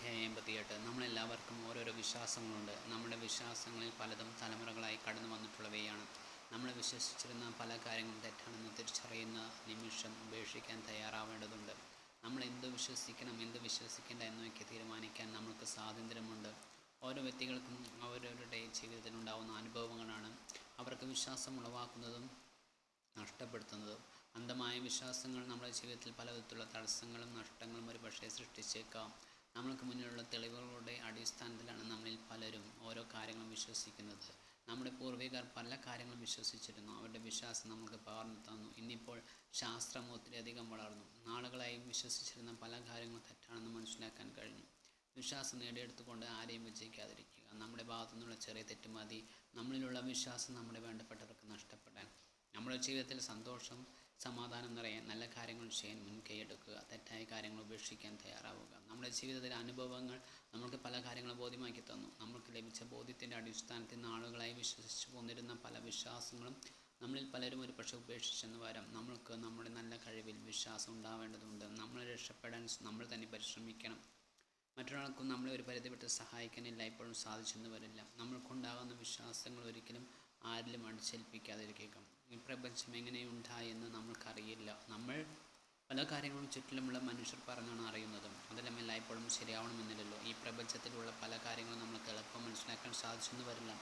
അധ്യായം 58. നമ്മളെല്ലാവർക്കും ഓരോരോ വിശ്വാസങ്ങളുണ്ട്. നമ്മുടെ വിശ്വാസങ്ങളിൽ പലതും തലമുറകളായി കടന്നു വന്നിട്ടുള്ളവയാണ്. നമ്മൾ വിശ്വസിച്ചിരുന്ന പല കാര്യങ്ങളും തെറ്റാണെന്ന് തിരിച്ചറിയുന്ന നിമിഷം ഉപേക്ഷിക്കാൻ തയ്യാറാവേണ്ടതുണ്ട്. നമ്മൾ എന്ത് വിശ്വസിക്കണം, എന്ത് വിശ്വസിക്കേണ്ട എന്നൊക്കെ തീരുമാനിക്കാൻ നമുക്ക് സ്വാതന്ത്ര്യമുണ്ട്. ഓരോ വ്യക്തികൾക്കും അവരവരുടെ ജീവിതത്തിലുണ്ടാകുന്ന അനുഭവങ്ങളാണ് അവർക്ക് വിശ്വാസം ഉളവാക്കുന്നതും നഷ്ടപ്പെടുത്തുന്നതും. അന്ധമായ വിശ്വാസങ്ങൾ നമ്മുടെ ജീവിതത്തിൽ പലവിധത്തിലുള്ള തടസ്സങ്ങളും നഷ്ടങ്ങളും ഒരുപക്ഷെ സൃഷ്ടിച്ചേക്കാം. നമ്മൾക്ക് മുന്നിലുള്ള തെളിവുകളുടെ അടിസ്ഥാനത്തിലാണ് നമ്മളിൽ പലരും ഓരോ കാര്യങ്ങളും വിശ്വസിക്കുന്നത്. നമ്മുടെ പൂർവികർ പല കാര്യങ്ങളും വിശ്വസിച്ചിരുന്നു. അവരുടെ വിശ്വാസം നമുക്ക് പകർന്നു തന്നു. ഇന്നിപ്പോൾ ശാസ്ത്രം ഒത്തിരിയധികം വളർന്നു. നാളുകളായി വിശ്വസിച്ചിരുന്ന പല കാര്യങ്ങളും തെറ്റാണെന്ന് മനസ്സിലാക്കാൻ കഴിഞ്ഞു. വിശ്വാസം നേടിയെടുത്തുകൊണ്ട് ആരെയും വിജയിക്കാതിരിക്കുക. നമ്മുടെ ഭാഗത്തു നിന്നുള്ള ചെറിയ തെറ്റ് മതി നമ്മളിലുള്ള വിശ്വാസം നമ്മുടെ വേണ്ടപ്പെട്ടവർക്ക് നഷ്ടപ്പെടാൻ. നമ്മുടെ ജീവിതത്തിൽ സന്തോഷം, സമാധാനം നിറയാൻ നല്ല കാര്യങ്ങൾ ചെയ്യാൻ മുൻകൈയെടുക്കുക. തെറ്റായ കാര്യങ്ങൾ ഉപേക്ഷിക്കാൻ തയ്യാറാവുക. നമ്മുടെ ജീവിതത്തിലെ അനുഭവങ്ങൾ നമുക്ക് പല കാര്യങ്ങളും ബോധ്യമാക്കി തന്നു. നമുക്ക് ലഭിച്ച ബോധ്യത്തിൻ്റെ അടിസ്ഥാനത്തിൽ നാളുകളായി വിശ്വസിച്ചു പോന്നിരുന്ന പല വിശ്വാസങ്ങളും നമ്മളിൽ പലരും ഒരു പക്ഷേ ഉപേക്ഷിച്ചെന്ന് വരാം. നമ്മൾക്ക് നമ്മുടെ നല്ല കഴിവിൽ വിശ്വാസം ഉണ്ടാവേണ്ടതുണ്ട്. നമ്മളെ രക്ഷപ്പെടാൻ നമ്മൾ തന്നെ പരിശ്രമിക്കണം. മറ്റൊരാൾക്കും നമ്മളെ ഒരു പരിധി വിട്ട് സഹായിക്കാൻ എല്ലായ്പ്പോഴും സാധിച്ചെന്ന് വരില്ല. നമ്മൾക്കുണ്ടാകുന്ന വിശ്വാസങ്ങൾ ഒരിക്കലും ആരിലും അടിച്ചേൽപ്പിക്കാതിരിക്കുക. ഈ പ്രപഞ്ചം എങ്ങനെയുണ്ടായെന്ന് നമ്മൾക്കറിയില്ല. നമ്മൾ പല കാര്യങ്ങളും ചുറ്റിലുമുള്ള മനുഷ്യർ പറഞ്ഞാണ് അറിയുന്നത്. അതെല്ലാം എല്ലായ്പ്പോഴും ശരിയാവണമെന്നില്ലല്ലോ. ഈ പ്രപഞ്ചത്തിലുള്ള പല കാര്യങ്ങളും നമ്മൾക്ക് എളുപ്പം മനസ്സിലാക്കാൻ സാധിച്ചെന്ന് വരില്ല.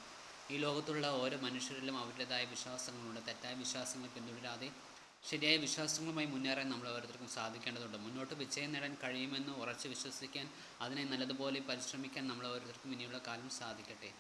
ഈ ലോകത്തുള്ള ഓരോ മനുഷ്യരിലും അവരുടേതായ വിശ്വാസങ്ങളുണ്ട്. തെറ്റായ വിശ്വാസങ്ങൾ പിന്തുടരാതെ ശരിയായ വിശ്വാസങ്ങളുമായി മുന്നേറാൻ നമ്മൾ ഓരോരുത്തർക്കും സാധിക്കേണ്ടതുണ്ട്. മുന്നോട്ട് വിജയം നേടാൻ കഴിയുമെന്ന് ഉറച്ച് വിശ്വസിക്കാൻ, അതിനെ നല്ലതുപോലെ പരിശ്രമിക്കാൻ നമ്മൾ ഓരോരുത്തർക്കും ഇനിയുള്ള കാലം സാധിക്കട്ടെ.